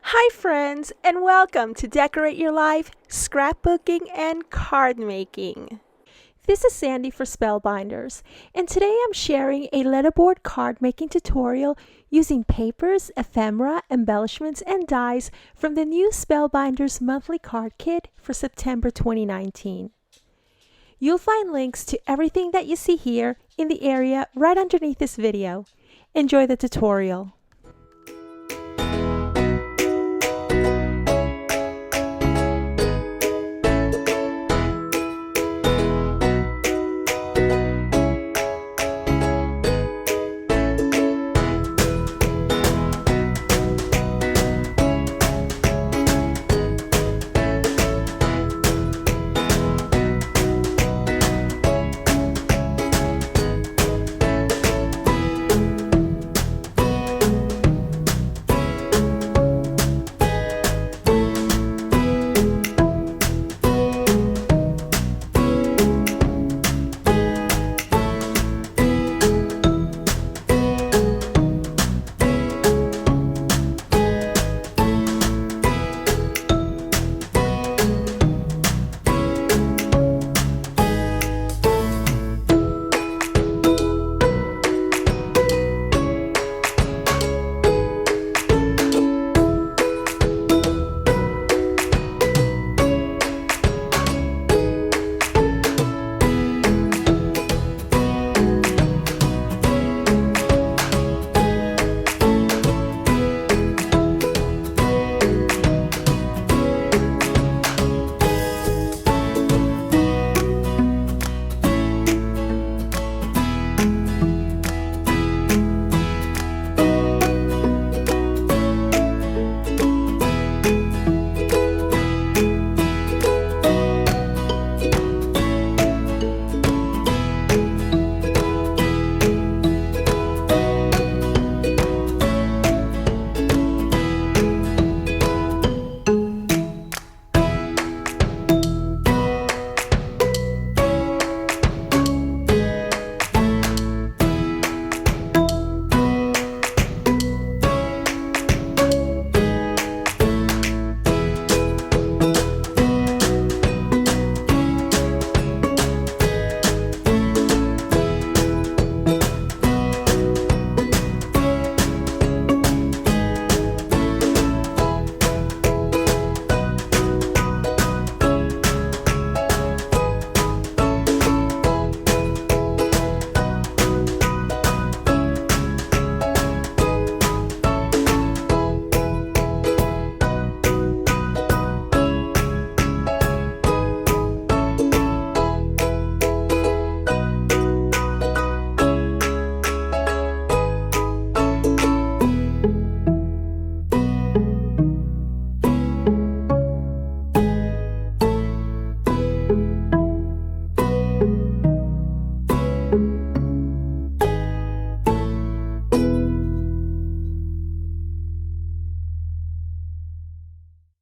Hi friends, and welcome to Decorate Your Life, Scrapbooking and Card Making. This is Sandy for Spellbinders, and today I'm sharing a letterboard card making tutorial using papers, ephemera, embellishments, and dies from the new Spellbinders Monthly Card Kit for September 2019. You'll find links to everything that you see here in the area right underneath this video. Enjoy the tutorial.